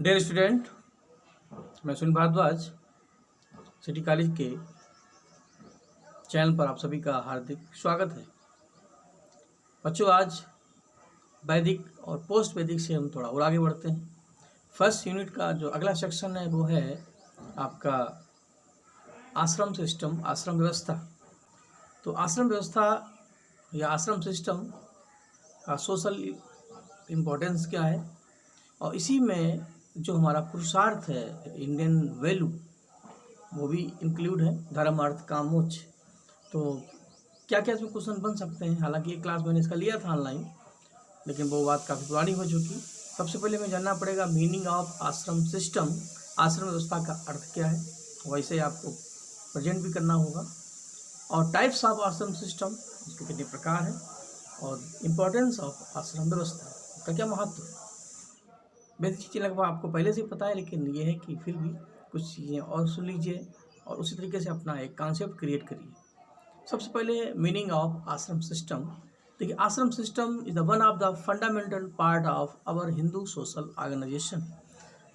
Dear student, मैं Sunil Bhardwaj city college के channel पर आप सभी का हार्दिक स्वागत है। बच्चों, आज वैदिक और पोस्ट वैदिक से हम थोड़ा और आगे बढ़ते हैं। फर्स्ट यूनिट का जो अगला सेक्शन है वो है आपका आश्रम सिस्टम, आश्रम व्यवस्था। तो आश्रम व्यवस्था या आश्रम सिस्टम का सोशल इम्पोर्टेंस क्या है, और इसी में जो हमारा पुरुषार्थ है, इंडियन वैल्यू, वो भी इंक्लूड है। धर्म, अर्थ, काम, मोक्ष। तो क्या क्या इसमें क्वेश्चन बन सकते हैं। हालांकि ये क्लास मैंने इसका लिया था ऑनलाइन, लेकिन वो बात काफ़ी पुरानी हो चुकी। सबसे पहले हमें जानना पड़ेगा मीनिंग ऑफ आश्रम सिस्टम, आश्रम व्यवस्था का अर्थ क्या है। वैसे आपको प्रेजेंट भी करना होगा। और टाइप्स ऑफ आश्रम सिस्टम, इसके कितने प्रकार हैं, और इम्पोर्टेंस ऑफ आश्रम व्यवस्था का क्या महत्व है। बेसिक चीज़ें लगभग आपको पहले से ही पता है, लेकिन ये है कि फिर भी कुछ चीज़ें और सुन लीजिए और उसी तरीके से अपना एक कॉन्सेप्ट क्रिएट करिए। सबसे पहले मीनिंग ऑफ आश्रम सिस्टम। देखिए, ashram system is the one of the fundamental part of our Hindu social organisation.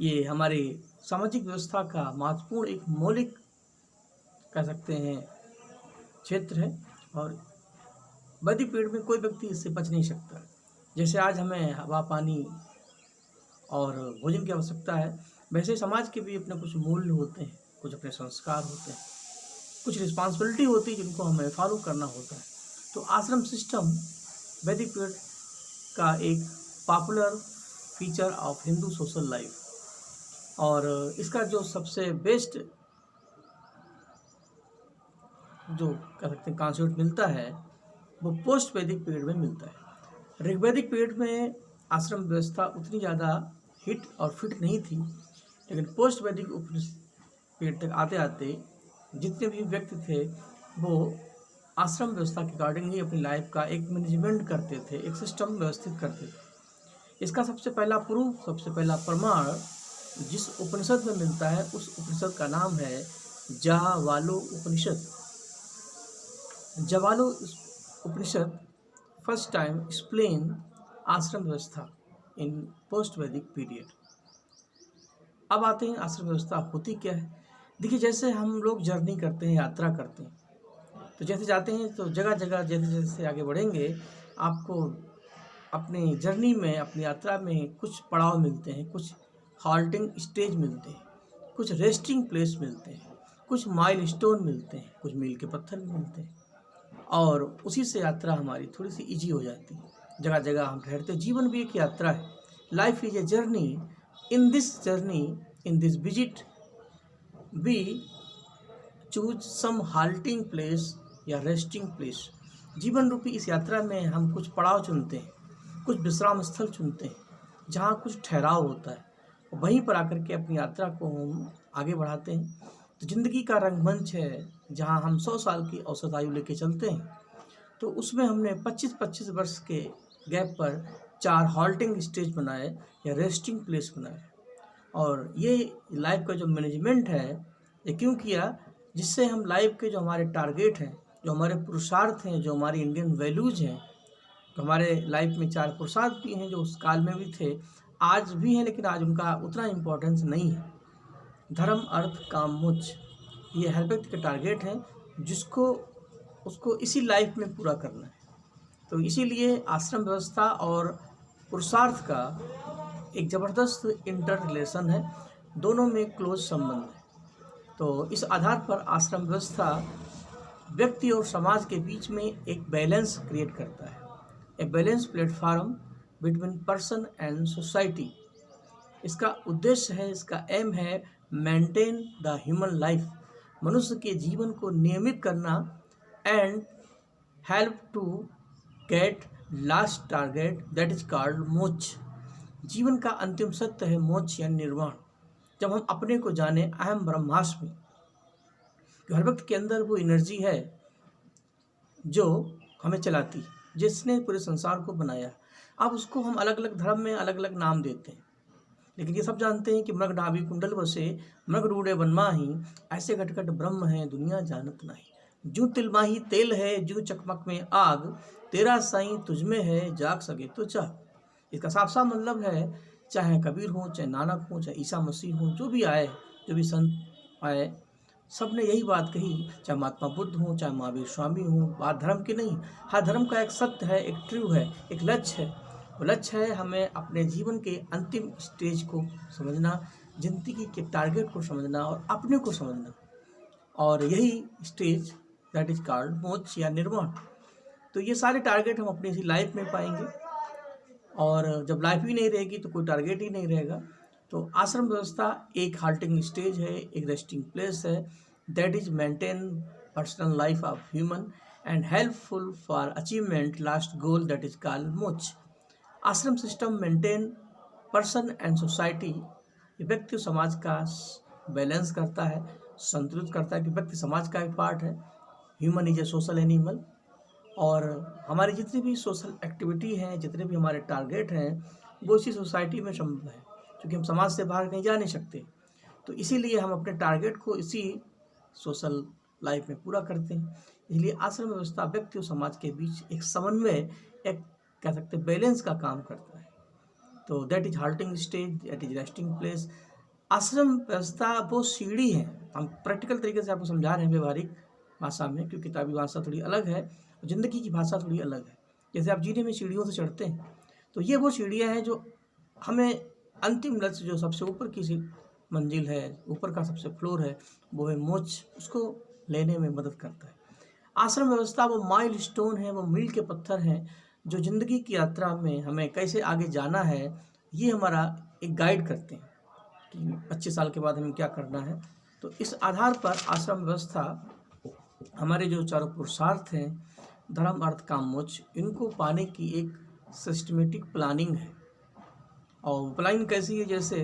ये हमारे सामाजिक व्यवस्था का महत्वपूर्ण एक मौलिक कह सकते हैं क्षेत्र है, और वैदिक पीरियड में कोई व्यक्ति इससे बच नहीं सकता। जैसे आज हमें हवा, पानी और भोजन की आवश्यकता है, वैसे समाज के भी अपने कुछ मूल्य होते हैं, कुछ अपने संस्कार होते हैं, कुछ रिस्पॉन्सिबिलिटी होती है जिनको हमें फॉलो करना होता है। तो आश्रम सिस्टम वैदिक पीरियड का एक popular feature of Hindu social life, और इसका जो सबसे बेस्ट जो कह सकते हैं कॉन्सेप्ट मिलता है वो पोस्ट वैदिक पीरियड में मिलता है। ऋग्वैदिक पीरियड में आश्रम व्यवस्था उतनी ज़्यादा हिट और फिट नहीं थी, लेकिन पोस्ट वैदिक पीरियड तक आते आते जितने भी व्यक्ति थे वो आश्रम व्यवस्था के अकॉर्डिंग ही अपनी लाइफ का एक मैनेजमेंट करते थे, एक सिस्टम व्यवस्थित करते थे। इसका सबसे पहला प्रूफ, सबसे पहला प्रमाण जिस उपनिषद में मिलता है, उस उपनिषद का नाम है जावालो उपनिषद। जावालो उपनिषद फर्स्ट टाइम एक्सप्लेन आश्रम व्यवस्था इन पोस्ट वैदिक पीरियड। अब आते हैं आश्रम व्यवस्था होती क्या है। देखिए, जैसे हम लोग जर्नी करते हैं, यात्रा करते हैं, तो जैसे जाते हैं तो जगह जगह जैसे जैसे आगे बढ़ेंगे आपको अपनी जर्नी में, अपनी यात्रा में कुछ पड़ाव मिलते हैं, कुछ हॉल्टिंग स्टेज मिलते हैं, कुछ रेस्टिंग प्लेस मिलते हैं, कुछ माइलस्टोन मिलते हैं, कुछ मील के पत्थर भी मिलते हैं, और उसी से यात्रा हमारी थोड़ी सी इजी हो जाती है। जगह जगह हम ठहरते हैं। जीवन भी एक यात्रा है। Life is a journey. In this journey, in this visit, we choose some halting place या रेस्टिंग प्लेस। जीवन रूपी इस यात्रा में हम कुछ पड़ाव चुनते हैं, कुछ विश्राम स्थल चुनते हैं, जहाँ कुछ ठहराव होता है, वहीं पर आकर के अपनी यात्रा को हम आगे बढ़ाते हैं। तो जिंदगी का रंगमंच है जहाँ हम 100 साल की औसत आयु लेके चलते हैं। तो उसमें हमने 25-25 वर्ष के गैप पर 4 हॉल्टिंग स्टेज बनाए या रेस्टिंग प्लेस बनाए। और ये लाइफ का जो मैनेजमेंट है, ये क्यों किया? जिससे हम लाइफ के जो हमारे टारगेट हैं, जो हमारे पुरुषार्थ हैं, जो हमारी इंडियन वैल्यूज़ हैं, तो हमारे लाइफ में 4 पुरुषार्थ भी हैं जो उस काल में भी थे, आज भी हैं, लेकिन आज उनका उतना इम्पोर्टेंस नहीं है। धर्म, अर्थ, काम, मोक्ष, ये हर व्यक्ति के टारगेट हैं जिसको उसको इसी लाइफ में पूरा करना है। तो इसीलिए आश्रम व्यवस्था और पुरुषार्थ का एक ज़बरदस्त इंटर रिलेशन है, दोनों में क्लोज संबंध है। तो इस आधार पर आश्रम व्यवस्था व्यक्ति और समाज के बीच में एक बैलेंस क्रिएट करता है, a balance platform between person and society. इसका उद्देश्य है, इसका एम है मेंटेन द ह्यूमन लाइफ, मनुष्य के जीवन को नियमित करना, and help to get last target that is called moksha. जीवन का अंतिम सत्य है मोक्ष या निर्वाण। जब हम अपने को जाने, अहम ब्रह्मास्मि, हर व्यक्ति के अंदर वो एनर्जी है जो हमें चलाती, जिसने पूरे संसार को बनाया। अब उसको हम अलग अलग धर्म में अलग अलग नाम देते हैं, लेकिन ये सब जानते हैं कि मृग नाभि कुंडल बसे, मृग रूढ़े बनमाही, ऐसे घटघट ब्रह्म है दुनिया जानत नहीं। जू तिलमाही तेल है, जू चकमक में आग, तेरा साईं तुझमें है, जाग सके तो चाह। इसका साफ साफ मतलब है चाहे कबीर हो, चाहे नानक हो, चाहे ईसा मसीह हो, जो भी आए, जो भी संत आए, सब ने यही बात कही। चाहे महात्मा बुद्ध हो, चाहे महावीर स्वामी हो, बात धर्म की नहीं। हर धर्म का एक सत्य है, एक ट्रू है, एक लक्ष्य है। वो लक्ष्य है हमें अपने जीवन के अंतिम स्टेज को समझना, जिंदगी के टारगेट को समझना और अपने को समझना। और यही स्टेज दैट इज कॉल्ड मोक्ष या निर्वाण। तो ये सारे टारगेट हम अपनी इसी लाइफ में पाएंगे। और जब लाइफ ही नहीं रहेगी तो कोई टारगेट ही नहीं रहेगा। तो आश्रम व्यवस्था एक हाल्टिंग स्टेज है, एक रेस्टिंग प्लेस है, that is maintain personal life of human and helpful for achievement last goal that is called मोक्ष। आश्रम system maintain person and society, व्यक्ति और समाज का बैलेंस करता है, संतुलित करता है कि व्यक्ति समाज का एक पार्ट है। Human is a social animal. और हमारी जितनी भी सोशल एक्टिविटी हैं, जितने भी हमारे टारगेट हैं, वो इसी सोसाइटी में संभव है, क्योंकि हम समाज से बाहर कहीं जा नहीं सकते। तो इसीलिए हम अपने टारगेट को इसी सोशल लाइफ में पूरा करते हैं। इसलिए आश्रम व्यवस्था व्यक्ति और समाज के बीच एक समन्वय, एक कह सकते हैं बैलेंस का काम करता है। तो that is halting stage, that is resting place. आश्रम व्यवस्था वो सीढ़ी है, हम प्रैक्टिकल तरीके से आपको समझा रहे हैं व्यवहारिक भाषा में, क्योंकि किताबी भाषा थोड़ी अलग है, ज़िंदगी की भाषा थोड़ी अलग है। जैसे आप जीने में सीढ़ियों से चढ़ते हैं, तो ये वो सीढ़ियाँ हैं जो हमें अंतिम लक्ष्य, जो सबसे ऊपर की मंजिल है, ऊपर का सबसे फ्लोर है, वो है मोक्ष, उसको लेने में मदद करता है। आश्रम व्यवस्था वो माइलस्टोन है, वो मील के पत्थर हैं, जो ज़िंदगी की यात्रा में हमें कैसे आगे जाना है, ये हमारा एक गाइड करते हैं कि 25 साल के बाद हमें क्या करना है। तो इस आधार पर आश्रम व्यवस्था हमारे जो चारों पुरुषार्थ हैं, धर्म अर्थ काम मोक्ष, इनको पाने की एक सिस्टमेटिक प्लानिंग है। और प्लानिंग कैसी है, जैसे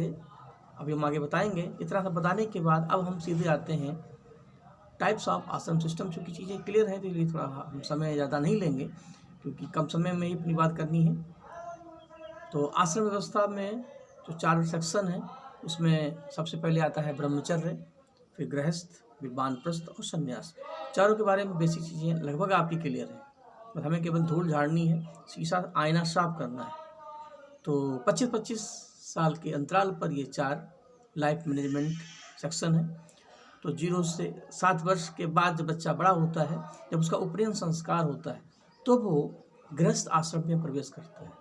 अभी हम आगे बताएंगे। इतना सब बताने के बाद अब हम सीधे आते हैं टाइप्स ऑफ आश्रम सिस्टम। चूँकि चीज़ें क्लियर हैं तो इसलिए थोड़ा हम समय ज़्यादा नहीं लेंगे, क्योंकि कम समय में ही अपनी बात करनी है। तो आश्रम व्यवस्था में जो 4 सेक्शन हैं, उसमें सबसे पहले आता है ब्रह्मचर्य, फिर गृहस्थ, फिर वानप्रस्थ और संन्यास। चारों के बारे में बेसिक चीज़ें लगभग आपकी क्लियर है, बस हमें केवल धूल झाड़नी है, शीशा आईना साफ करना है। तो 25-25 साल के अंतराल पर ये 4 लाइफ मैनेजमेंट सेक्शन है। तो 0 से 7 वर्ष के बाद जब बच्चा बड़ा होता है, जब उसका उपनयन संस्कार होता है, तो वो गृहस्थ आश्रम में प्रवेश करता है।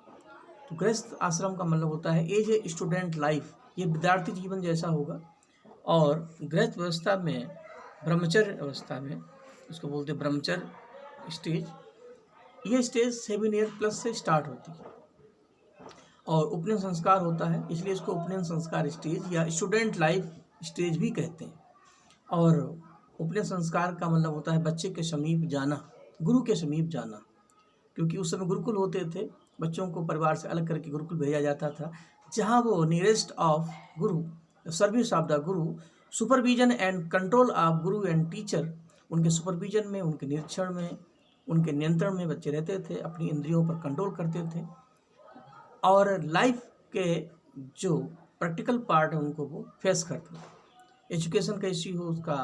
तो गृहस्थ आश्रम का मतलब होता है एज ए स्टूडेंट लाइफ, ये विद्यार्थी जीवन जैसा होगा। और गृहस्थ व्यवस्था में, ब्रह्मचर्य अवस्था में, इसको बोलते हैं ब्रह्मचर्य स्टेज, ये स्टेज 7 ईयर प्लस से स्टार्ट होती है। और उपनयन संस्कार होता है, इसलिए इसको उपनयन संस्कार स्टेज या स्टूडेंट लाइफ स्टेज भी कहते हैं। और उपनयन संस्कार का मतलब होता है बच्चे के समीप जाना, गुरु के समीप जाना, क्योंकि उस समय गुरुकुल होते थे, बच्चों को परिवार से अलग करके गुरुकुल भेजा जाता था, जहाँ वो nearest of Guru, service of the Guru, supervision and control of Guru and teacher, उनके सुपरविजन में, उनके निरीक्षण में, उनके नियंत्रण में बच्चे रहते थे, अपनी इंद्रियों पर कंट्रोल करते थे। और लाइफ के जो प्रैक्टिकल पार्ट है उनको वो फेस करते थे। एजुकेशन कैसी हो, उसका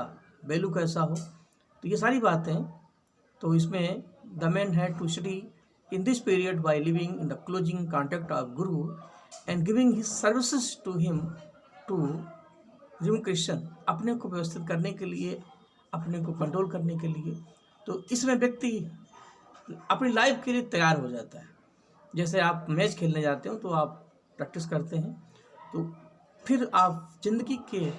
वैल्यू कैसा हो, तो ये सारी बातें। तो इसमें the man had to study in this period by living in the closing contact of Guru and giving his services to him to remove Christian, अपने को व्यवस्थित करने के लिए, अपने को कंट्रोल करने के लिए। तो इसमें व्यक्ति अपनी लाइफ के लिए तैयार हो जाता है। जैसे आप मैच खेलने जाते हो तो आप प्रैक्टिस करते हैं, तो फिर आप जिंदगी के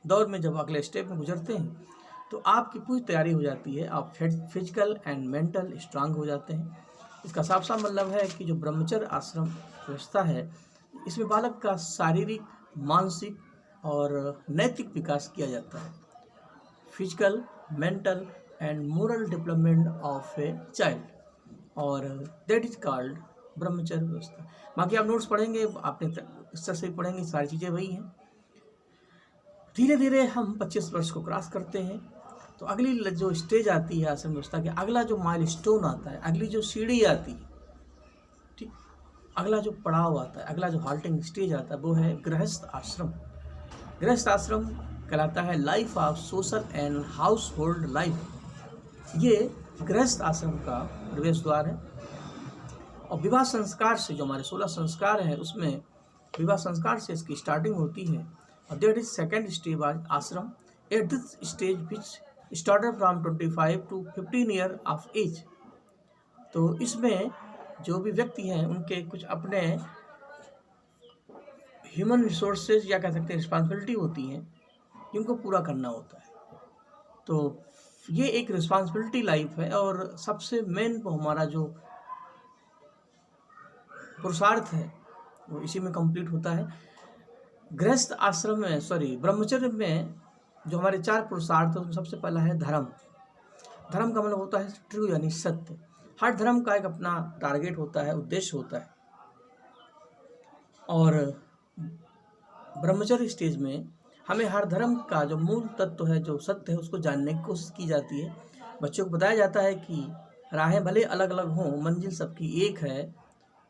दौर में जब अगले स्टेप में गुजरते हैं तो आपकी पूरी तैयारी हो जाती है, आप फिजिकल एंड मेंटल स्ट्रांग हो जाते हैं। इसका साफ साफ मतलब है कि जो ब्रह्मचर्य आश्रम व्यवस्था है, इसमें बालक का शारीरिक, मानसिक और नैतिक विकास किया जाता है। Physical, mental and moral development of a child, और दैट इज कॉल्ड ब्रह्मचर्य व्यवस्था। बाकी आप नोट्स पढ़ेंगे, आपने इस तरह से पढ़ेंगे, सारी चीज़ें वही हैं। धीरे धीरे हम 25 वर्ष को क्रॉस करते हैं, तो अगली जो स्टेज आती है आश्रम व्यवस्था के, अगला जो माइलस्टोन आता है, अगली जो सीढ़ी आती है, ठीक, अगला जो पड़ाव आता है, अगला जो हाल्टिंग स्टेज आता है, वो है गृहस्थ आश्रम। गृहस्थ आश्रम कहलाता है life of social and house hold life. ये गृहस्थ आश्रम का प्रवेश द्वार है। और विवाह संस्कार से, जो हमारे 16 संस्कार हैं उसमें विवाह संस्कार से इसकी स्टार्टिंग होती है। और that is second stage ashram. At this stage which started from 25 to 15 year of age. तो इसमें जो भी व्यक्ति हैं उनके कुछ अपने ह्यूमन रिसोर्सेज या कह सकते हैं रिस्पॉन्सिबिलिटी होती हैं जिनको पूरा करना होता है। तो ये एक रिस्पॉन्सिबिलिटी लाइफ है और सबसे मेन हमारा जो पुरुषार्थ है वो इसी में कंप्लीट होता है। गृहस्थ आश्रम में ब्रह्मचर्य में जो हमारे 4 पुरुषार्थ है उसमें सबसे पहला है धर्म। धर्म का मतलब होता है ट्रू यानी सत्य। हर धर्म का एक अपना टारगेट होता है, उद्देश्य होता है। और ब्रह्मचर्य स्टेज में हमें हर धर्म का जो मूल तत्व है, जो सत्य है, उसको जानने की कोशिश की जाती है। बच्चों को बताया जाता है कि राहें भले अलग अलग हों, मंजिल सबकी एक है।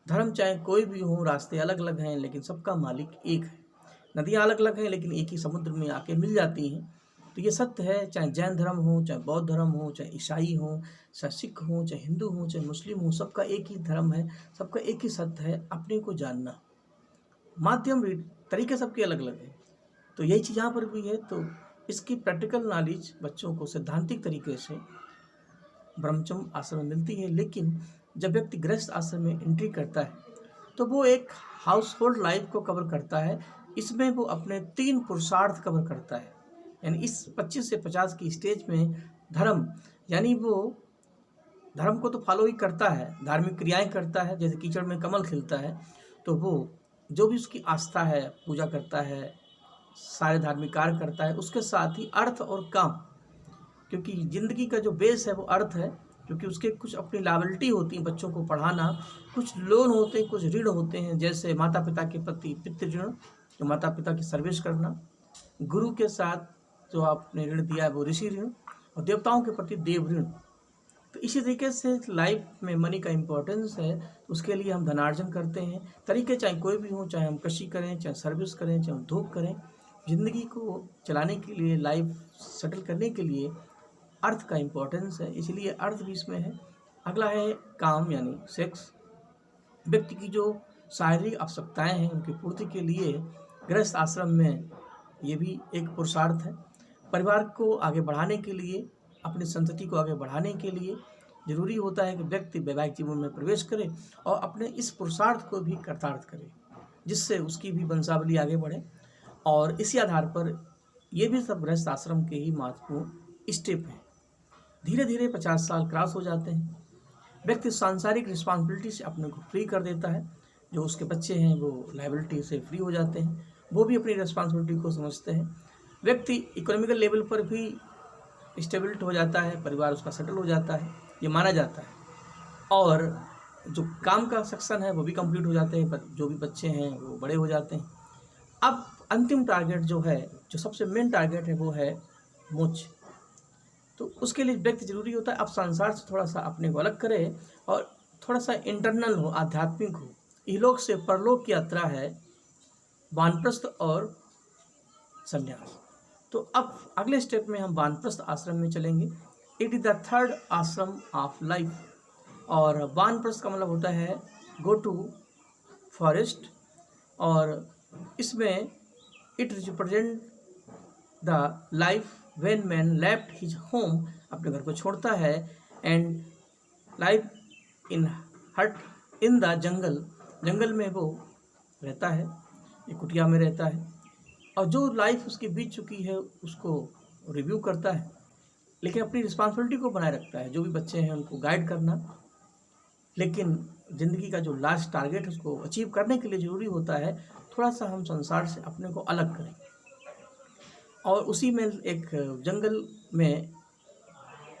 धर्म चाहे कोई भी हो, रास्ते अलग अलग हैं लेकिन सबका मालिक एक है। नदियाँ अलग अलग हैं लेकिन एक ही समुद्र में आके मिल जाती हैं। तो ये सत्य है, चाहे जैन धर्म हो, चाहे बौद्ध धर्म हो, चाहे ईसाई हो, चाहे सिख हो, चाहे हिंदू हो, चाहे मुस्लिम हो, सबका एक ही धर्म है, सबका एक ही सत्य है, अपने को जानना। माध्यम तरीके सबके अलग अलग हैं। तो यही चीज़ यहाँ पर भी है। तो इसकी प्रैक्टिकल नॉलेज बच्चों को सैद्धांतिक तरीके से ब्रह्मचर्य आश्रम में मिलती है। लेकिन जब व्यक्ति गृहस्थ आश्रम में एंट्री करता है तो वो एक हाउस होल्ड लाइफ को कवर करता है। इसमें वो अपने 3 पुरुषार्थ कवर करता है। यानी इस 25 से 50 की स्टेज में धर्म, यानी वो धर्म को तो फॉलो ही करता है, धार्मिक क्रियाएं करता है, जैसे कीचड़ में कमल खिलता है। तो वो जो भी उसकी आस्था है, पूजा करता है, सारे धार्मिक कार्य करता है। उसके साथ ही अर्थ और काम, क्योंकि ज़िंदगी का जो बेस है वो अर्थ है, क्योंकि उसके कुछ अपनी लायबिलिटी होती है, बच्चों को पढ़ाना, कुछ लोन होते हैं, कुछ ऋण होते हैं, जैसे माता पिता के प्रति पितृ ऋण, जो माता पिता की सर्विस करना, गुरु के साथ जो आपने ऋण दिया है वो ऋषि ऋण, और देवताओं के प्रति देव ऋण। तो इसी तरीके से लाइफ में मनी का इम्पोर्टेंस है। उसके लिए हम धनार्जन करते हैं। तरीके चाहे कोई भी हो, चाहे हम कृषि करें, चाहे सर्विस करें, चाहे उद्योग करें, ज़िंदगी को चलाने के लिए, लाइफ सेटल करने के लिए अर्थ का इम्पोर्टेंस है, इसलिए अर्थ भी इसमें है। अगला है काम यानी सेक्स। व्यक्ति की जो शारीरिक आवश्यकताएं हैं उनकी पूर्ति के लिए गृहस्थ आश्रम में ये भी एक पुरुषार्थ है। परिवार को आगे बढ़ाने के लिए, अपनी संतति को आगे बढ़ाने के लिए जरूरी होता है कि व्यक्ति वैवाहिक जीवन में प्रवेश करे और अपने इस पुरुषार्थ को भी कृतार्थ करे, जिससे उसकी भी वंशावली आगे बढ़े। और इसी आधार पर ये भी सब गृहस्थ आश्रम के ही महत्वपूर्ण स्टेप हैं। धीरे धीरे 50 साल क्रॉस हो जाते हैं। व्यक्ति सांसारिक रिस्पॉन्सिबिलिटी से अपने को फ्री कर देता है। जो उसके बच्चे हैं वो लायबिलिटी से फ्री हो जाते हैं, वो भी अपनी रिस्पॉन्सिबिलिटी को समझते हैं। व्यक्ति इकोनॉमिकल लेवल पर भी स्टेबिलिटी हो जाता है, परिवार उसका सेटल हो जाता है, ये माना जाता है। और जो काम का सेक्शन है वो भी कंप्लीट हो जाते हैं, जो भी बच्चे हैं वो बड़े हो जाते हैं। अब अंतिम टारगेट जो है, जो सबसे मेन टारगेट है, वो है मोक्ष। तो उसके लिए व्यक्ति जरूरी होता है अब संसार से थोड़ा सा अपने को अलग करे और थोड़ा सा इंटरनल हो, आध्यात्मिक हो। इहलोक से परलोक की यात्रा है वानप्रस्थ और संन्यास। तो अब अगले स्टेप में हम वानप्रस्थ आश्रम में चलेंगे। इट इज़ द थर्ड आश्रम ऑफ लाइफ। और वानप्रस्थ का मतलब होता है गो टू फॉरेस्ट, और इसमें it represent the life when man left his home, अपने घर को छोड़ता है, एंड लाइफ इन हट इन द जंगल, जंगल में वो रहता है, एक कुटिया में रहता है, और जो लाइफ उसकी बीत चुकी है उसको रिव्यू करता है, लेकिन अपनी रिस्पॉन्सिबिलिटी को बनाए रखता है। जो भी बच्चे हैं उनको गाइड करना, लेकिन ज़िंदगी का जो लास्ट टारगेट है उसको अचीव करने के लिए ज़रूरी होता है थोड़ा सा हम संसार से अपने को अलग करें। और उसी में एक जंगल में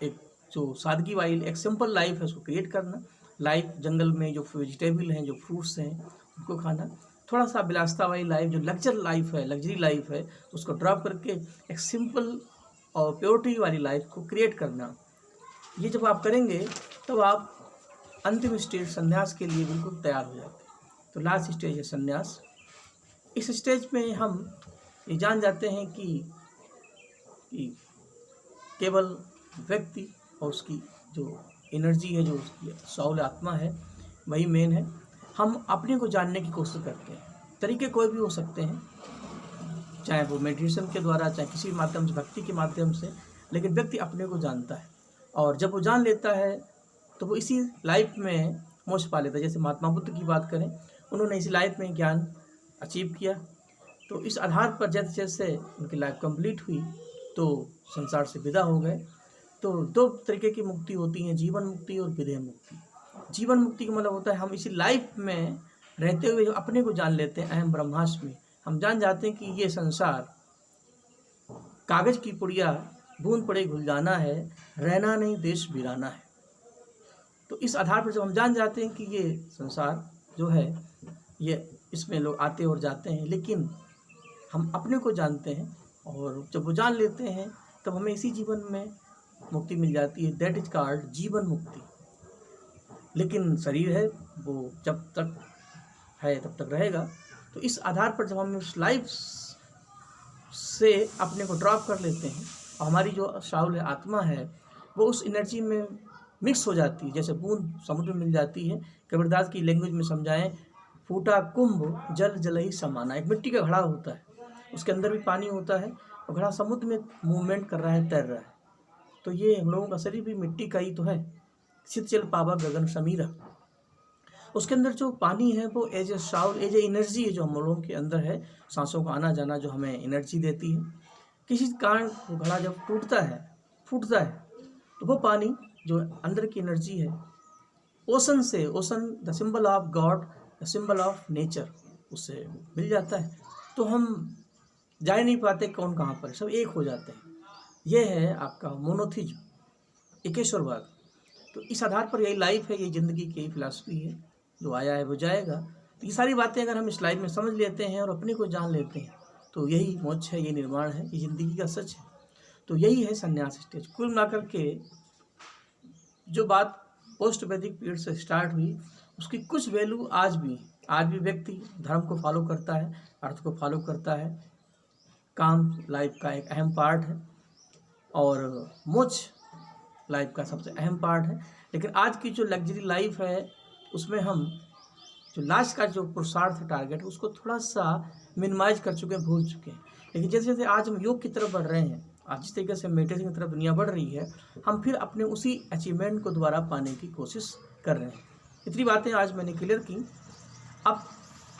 एक जो सादगी वाली एक सिंपल लाइफ है उसको क्रिएट करना। लाइफ जंगल में जो वेजिटेबल हैं, जो फ्रूट्स हैं, उनको खाना। थोड़ा सा विलासता वाली लाइफ, जो लग्जरी लाइफ है, उसको ड्रॉप करके एक सिंपल और प्योरिटी वाली लाइफ को क्रिएट करना। ये जब आप करेंगे तब आप अंतिम स्टेज संन्यास के लिए बिल्कुल तैयार हो जाते हैं। तो लास्ट स्टेज है संन्यास। इस स्टेज में हम ये जान जाते हैं कि केवल व्यक्ति और उसकी जो एनर्जी है, जो उसकी सौल आत्मा है, वही मेन है। हम अपने को जानने की कोशिश करते हैं। तरीके कोई भी हो सकते हैं, चाहे वो मेडिटेशन के द्वारा, चाहे किसी माध्यम से, भक्ति के माध्यम से, लेकिन व्यक्ति अपने को जानता है। और जब वो जान लेता है तो वो इसी लाइफ में मोक्ष पा लेता है। जैसे महात्मा बुद्ध की बात करें, उन्होंने इसी लाइफ में ज्ञान अचीव किया। तो इस आधार पर जैसे जैसे उनकी लाइफ कंप्लीट हुई तो संसार से विदा हो गए। तो दो तरीके की मुक्ति होती है, जीवन मुक्ति और विदेह मुक्ति। जीवन मुक्ति का मतलब होता है हम इसी लाइफ में रहते हुए अपने को जान लेते हैं, अहम ब्रह्मास्मि। हम जान जाते हैं कि ये संसार कागज की पुड़िया, बूंद पड़े घुल जाना है, रहना नहीं देश वीराना है। तो इस आधार पर जब हम जान जाते हैं कि ये संसार जो है ये, इसमें लोग आते और जाते हैं, लेकिन हम अपने को जानते हैं, और जब वो जान लेते हैं तब हमें इसी जीवन में मुक्ति मिल जाती है। दैट इज कॉल्ड जीवन मुक्ति। लेकिन शरीर है वो जब तक है तब तक रहेगा। तो इस आधार पर जब हम उस लाइफ से अपने को ड्रॉप कर लेते हैं और हमारी जो शाउल है, आत्मा है, वो उस एनर्जी में मिक्स हो जाती है, जैसे बूंद समुद्र में मिल जाती है। कबीरदास की लैंग्वेज में समझाएं, फूटा कुंभ जल जल ही समाना। एक मिट्टी का घड़ा होता है, उसके अंदर भी पानी होता है और घड़ा समुद्र में मूवमेंट कर रहा है, तैर रहा है। तो ये हम लोगों का शरीर भी मिट्टी का ही तो है। शीत जल पावा गगन समीरा। उसके अंदर जो पानी है वो as a soul, as a energy है जो हम लोगों के अंदर है, सांसों का आना जाना जो हमें एनर्जी देती है। किसी कारण वो घड़ा जब टूटता है, फूटता है, तो वो पानी जो अंदर की एनर्जी है, ओशन से, ocean the symbol of God, the symbol of nature, उससे मिल जाता है। तो हम जा ही नहीं पाते कौन कहाँ पर, सब एक हो जाते हैं। ये है आपका मोनोथिज्म, एकेश्वरवाद। तो इस आधार पर यही लाइफ है, यही ज़िंदगी की फिलॉसफी है। जो आया है वो जाएगा। तो ये सारी बातें अगर हम इस लाइफ में समझ लेते हैं और अपने को जान लेते हैं तो यही मोक्ष है, ये निर्वाण है, ये ज़िंदगी का सच है। तो यही है संन्यास स्टेज। कुल मिलाकर के जो बात पोस्ट वैदिक पीरियड से स्टार्ट हुई, उसकी कुछ वैल्यू आज भी व्यक्ति धर्म को फॉलो करता है, अर्थ को फॉलो करता है। काम लाइफ का एक अहम पार्ट है और मोक्ष लाइफ का सबसे अहम पार्ट है। लेकिन आज की जो लग्जरी लाइफ है उसमें हम जो लास्ट का जो पुरुषार्थ टारगेट है उसको थोड़ा सा मिनिमाइज कर चुके हैं, भूल चुके हैं। लेकिन जैसे जैसे आज हम योग की तरफ बढ़ रहे हैं, आज जिस तरीके से मेडिटेशन की तरफ दुनिया बढ़ रही है, हम फिर अपने उसी अचीवमेंट को दोबारा पाने की कोशिश कर रहे हैं। इतनी बातें आज मैंने क्लियर की। अब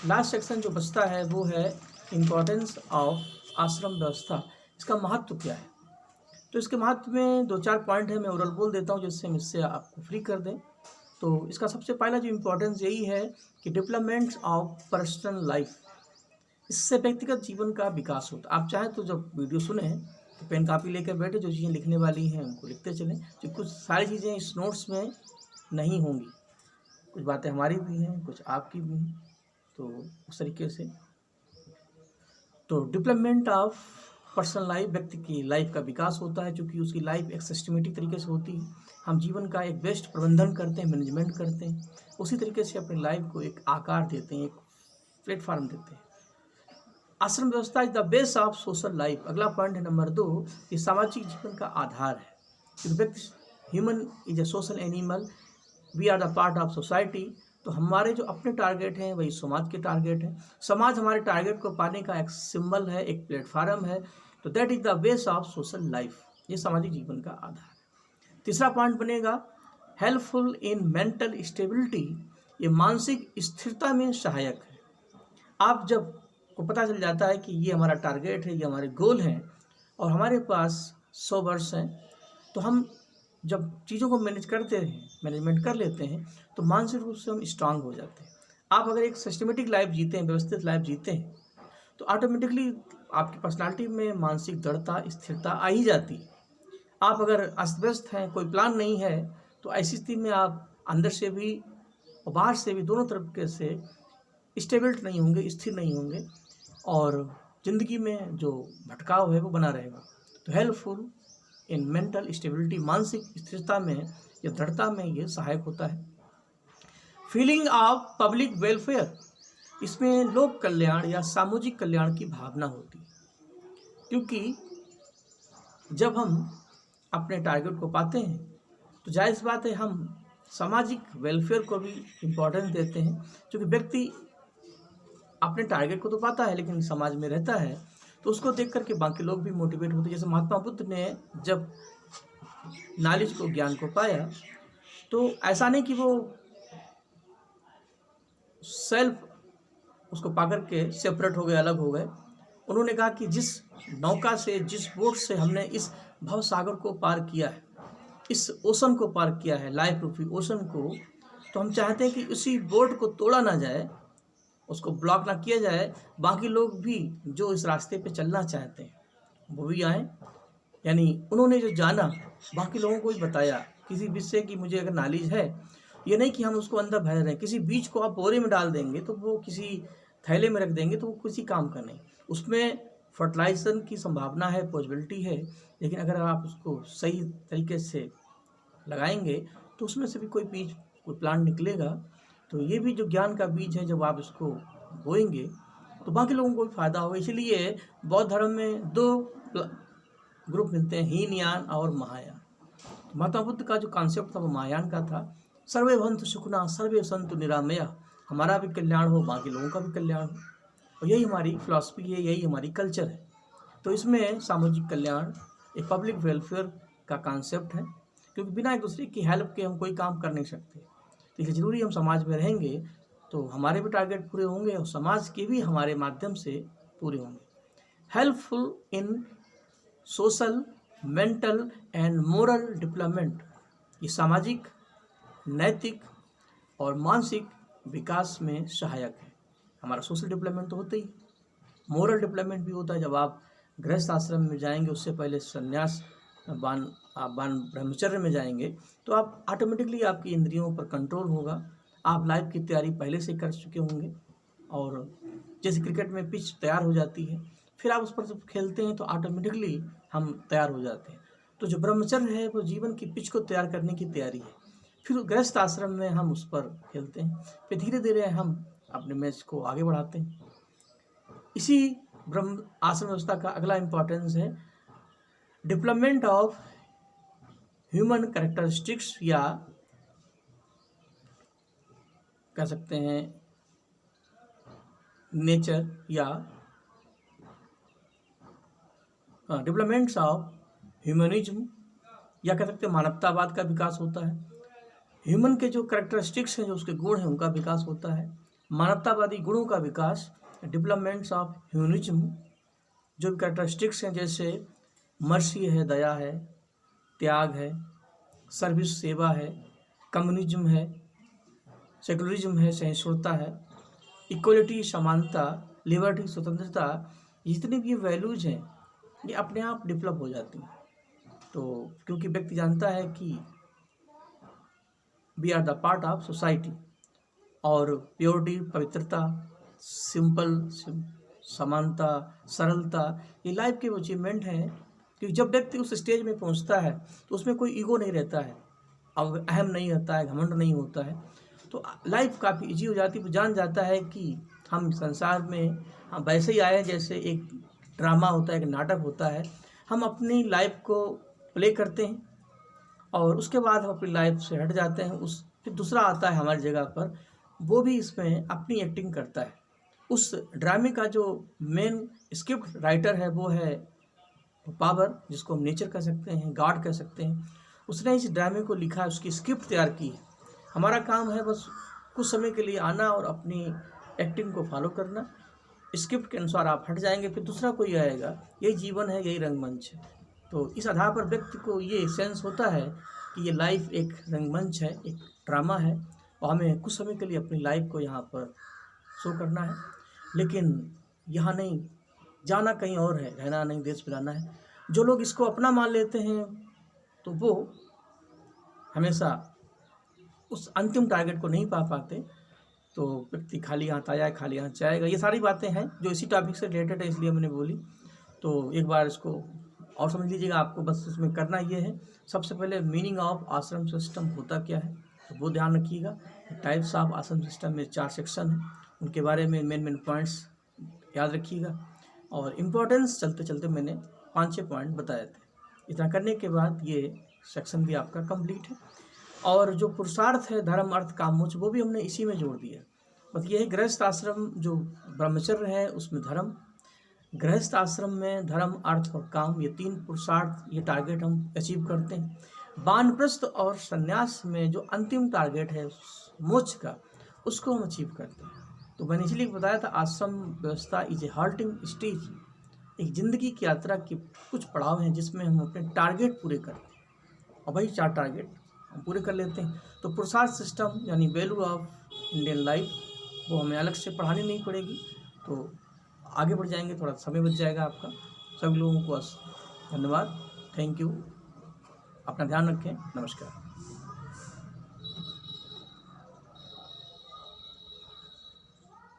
लास्ट सेक्शन जो बचता है वो है इम्पोर्टेंस ऑफ आश्रम व्यवस्था। इसका महत्व क्या है? तो इसके महत्व में 2-4 पॉइंट है, मैं ओरल बोल देता हूँ जिससे हम इससे आपको फ्री कर दें। तो इसका सबसे पहला जो इम्पोर्टेंस यही है कि डेवलपमेंट ऑफ पर्सनल लाइफ, इससे व्यक्तिगत जीवन का विकास होता है। आप चाहें तो जब वीडियो सुने तो पेन कापी लेकर बैठे, जो चीज़ें लिखने वाली हैं उनको लिखते चलें, जो कुछ सारी चीज़ें इस नोट्स में नहीं होंगी। कुछ बातें हमारी भी हैं, कुछ आपकी भी हैं, तो उस तरीके से। तो डेवलपमेंट ऑफ पर्सनल लाइफ, व्यक्ति की लाइफ का विकास होता है, क्योंकि उसकी लाइफ एक सिस्टमेटिक तरीके से होती है। हम जीवन का एक बेस्ट प्रबंधन करते हैं, मैनेजमेंट करते हैं, उसी तरीके से अपनी लाइफ को एक आकार देते हैं, एक प्लेटफॉर्म देते हैं। आश्रम व्यवस्था is the base of social life. अगला पॉइंट है नंबर 2, ये सामाजिक जीवन का आधार है। क्योंकि व्यक्ति, human is a social animal, we are the part of society. तो हमारे जो अपने टारगेट हैं वही समाज के टारगेट हैं। समाज हमारे टारगेट को पाने का एक सिंबल है, एक प्लेटफार्म है। तो that is the base of social life, ये सामाजिक जीवन का आधार है। तीसरा पॉइंट बनेगा हेल्पफुल इन मेंटल स्टेबिलिटी, ये मानसिक स्थिरता में सहायक है। आप जब को पता चल जाता है कि ये हमारा टारगेट है, ये हमारे गोल हैं और हमारे पास 100 वर्ष हैं, तो हम जब चीज़ों को मैनेजमेंट कर लेते हैं तो मानसिक रूप से हम स्ट्रांग हो जाते हैं। आप अगर एक सिस्टमेटिक लाइफ जीते हैं, व्यवस्थित लाइफ जीते हैं, तो ऑटोमेटिकली आपकी पर्सनालिटी में मानसिक दृढ़ता, स्थिरता आ ही जाती है। आप अगर अस्त व्यस्त हैं, कोई प्लान नहीं है, तो ऐसी स्थिति में आप अंदर से भी और बाहर से भी दोनों तरीके से स्टेबल नहीं होंगे, स्थिर नहीं होंगे, और ज़िंदगी में जो भटकाव है वो बना रहेगा। तो हेल्पफुल इन मेंटल स्टेबिलिटी, मानसिक स्थिरता में या दृढ़ता में ये सहायक होता है। फीलिंग ऑफ पब्लिक वेलफेयर, इसमें लोक कल्याण या सामूहिक कल्याण की भावना होती है। क्योंकि जब हम अपने टारगेट को पाते हैं तो जायज़ बात है हम सामाजिक वेलफेयर को भी इम्पोर्टेंस देते हैं, क्योंकि व्यक्ति अपने टारगेट को तो पाता है लेकिन समाज में रहता है तो उसको देख करके बाकी लोग भी मोटिवेट होते हैं। जैसे महात्मा बुद्ध ने जब नॉलेज को, ज्ञान को पाया, तो ऐसा नहीं कि वो सेल्फ उसको पा करके सेपरेट हो गए, अलग हो गए। उन्होंने कहा कि जिस नौका से, जिस बोट से हमने इस भव सागर को पार किया है, इस ओशन को पार किया है, लाइफ रूपी ओशन को, तो हम चाहते हैं कि उसी बोट को तोड़ा ना जाए, उसको ब्लॉक ना किया जाए, बाकी लोग भी जो इस रास्ते पे चलना चाहते हैं वो भी आए। यानी उन्होंने जो जाना बाकी लोगों को भी बताया, किसी विषय की मुझे अगर नॉलेज है, ये नहीं कि हम उसको अंदर भर रहे हैं। किसी बीज को आप बोरे में डाल देंगे तो वो, किसी थैले में रख देंगे तो वो किसी काम का नहीं, उसमें फर्टिलाइजेशन की संभावना है, पॉसिबिलिटी है, लेकिन अगर आप उसको सही तरीके से लगाएंगे तो उसमें से भी कोई बीज, कोई प्लांट निकलेगा। तो ये भी जो ज्ञान का बीज है, जब आप इसको बोएंगे तो बाकी लोगों को भी फायदा होगा। इसलिए बौद्ध धर्म में 2 ग्रुप मिलते हैं, हीन यान और महायान। तो महात्मा बुद्ध का जो कॉन्सेप्ट था वो महायान का था, सर्वे भवन्तु सुखिनः सर्वे सन्तु निरामयाः, हमारा भी कल्याण हो, बाकी लोगों का भी कल्याण हो। और यही हमारी फिलॉसफी है, यही हमारी कल्चर है। तो इसमें सामाजिक कल्याण, एक पब्लिक वेलफेयर का कॉन्सेप्ट है, क्योंकि बिना एक दूसरे की हेल्प के हम कोई काम कर नहीं सकते। तो इसलिए ज़रूरी हम समाज में रहेंगे तो हमारे भी टारगेट पूरे होंगे और समाज के भी हमारे माध्यम से पूरे होंगे। Helpful in social, mental and moral development, ये सामाजिक, नैतिक और मानसिक विकास में सहायक है। हमारा सोशल डेवलपमेंट तो होता ही, मोरल डेवलपमेंट भी होता है। जब आप गृहस्थ आश्रम में जाएंगे, उससे पहले संन्यास बान ब्रह्मचर्य में जाएंगे, तो आप ऑटोमेटिकली, आपकी इंद्रियों पर कंट्रोल होगा, आप लाइफ की तैयारी पहले से कर चुके होंगे। और जैसे क्रिकेट में पिच तैयार हो जाती है, फिर आप उस पर जब खेलते हैं तो ऑटोमेटिकली हम तैयार हो जाते हैं। तो जो ब्रह्मचर्य है वो जीवन की पिच को तैयार करने की तैयारी है। फिर गृहस्थ आश्रम में हम उस पर खेलते हैं, फिर धीरे धीरे हम अपने मैच को आगे बढ़ाते हैं। इसी ब्रह्म आश्रम व्यवस्था का अगला इम्पोर्टेंस है डेवलपमेंट ऑफ ह्यूमन कैरेक्टरिस्टिक्स, या कह सकते हैं नेचर, या डेवलपमेंट्स ऑफ ह्यूमनिज्म, या कह सकते हैं मानवतावाद का विकास होता है। ह्यूमन के जो कैरेक्टरिस्टिक्स हैं, जो उसके गुण हैं, उनका विकास होता है। मानवतावादी गुणों का विकास, डेवलपमेंट्स ऑफ ह्यूमनिज्म, जो कैरेक्टरिस्टिक्स हैं जैसे मर्सी है, दया है, त्याग है, सर्विस सेवा है, कम्युनिज्म है, सेकुलरिज्म है, सहिष्णुता है, इक्वलिटी समानता, लिबर्टी स्वतंत्रता, जितनी भी वैल्यूज हैं ये अपने आप डेवलप हो जाती हैं। तो क्योंकि व्यक्ति जानता है कि we are the part of society, और प्योरिटी, पवित्रता, सिंपल, समानता, सरलता, ये लाइफ के अचीवमेंट हैं। क्योंकि जब व्यक्ति उस स्टेज में पहुंचता है तो उसमें कोई ईगो नहीं रहता है, अब अहम नहीं रहता है, घमंड नहीं होता है, तो लाइफ काफ़ी इजी हो जाती है। वो जान जाता है कि हम संसार में हम वैसे ही आए हैं जैसे एक ड्रामा होता है, एक नाटक होता है, हम अपनी लाइफ को प्ले करते हैं और उसके बाद हम अपनी लाइफ से हट जाते हैं। फिर दूसरा आता है हमारी जगह पर, वो भी इसमें अपनी एक्टिंग करता है। उस ड्रामे का जो मेन स्क्रिप्ट राइटर है वो है पावर, जिसको हम नेचर कह सकते हैं, गॉड कह सकते हैं। उसने इस ड्रामे को लिखा, उसकी स्क्रिप्ट तैयार की है। हमारा काम है बस कुछ समय के लिए आना और अपनी एक्टिंग को फॉलो करना। स्क्रिप्ट के अनुसार आप हट जाएंगे, फिर दूसरा कोई आएगा। यही जीवन है, यही रंगमंच है। तो इस आधार पर व्यक्ति को ये सेंस होता है कि ये लाइफ एक रंगमंच है, एक ड्रामा है, और हमें कुछ समय के लिए अपनी लाइफ को यहाँ पर शो करना है। लेकिन यहाँ नहीं, जाना कहीं और है, रहना नहीं, देश बिराना है। जो लोग इसको अपना मान लेते हैं तो वो हमेशा उस अंतिम टारगेट को नहीं पा पाते। तो व्यक्ति खाली हाथ आया है, खाली हाथ जाएगा। ये सारी बातें हैं जो इसी टॉपिक से रिलेटेड है, इसलिए मैंने बोली। तो एक बार इसको और समझ लीजिएगा। आपको बस इसमें करना ये है, सबसे पहले मीनिंग ऑफ आश्रम सिस्टम होता क्या है, तो वो ध्यान रखिएगा। टाइप्स ऑफ आश्रम सिस्टम में 4 सेक्शन हैं, उनके बारे में मेन पॉइंट्स याद रखिएगा। और इम्पोर्टेंस चलते चलते मैंने 5-6 पॉइंट बताए थे। इतना करने के बाद ये सेक्शन भी आपका कंप्लीट है। और जो पुरुषार्थ है धर्म अर्थ काम मोक्ष वो भी हमने इसी में जोड़ दिया। बस ये है गृहस्थ आश्रम जो ब्रह्मचर्य है उसमें धर्म, गृहस्थ आश्रम में धर्म अर्थ और काम, ये 3 पुरुषार्थ ये टारगेट हम अचीव करते हैं। वानप्रस्थ और संन्यास में जो अंतिम टारगेट है मोक्ष का उसको हम अचीव करते हैं। तो मैंने इसलिए बताया था आश्रम व्यवस्था इज ए हाल्टिंग स्टेज, एक ज़िंदगी की यात्रा के कुछ पड़ाव हैं जिसमें हम अपने टारगेट पूरे करते हैं और वही 4 टारगेट हम पूरे कर लेते हैं। तो पुरुषार्थ सिस्टम यानी वैल्यू ऑफ इंडियन लाइफ वो हमें अलग से पढ़ानी नहीं पड़ेगी, तो आगे बढ़ जाएंगे, थोड़ा समय बच जाएगा आपका। सभी लोगों को धन्यवाद, थैंक यू, अपना ध्यान रखें, नमस्कार।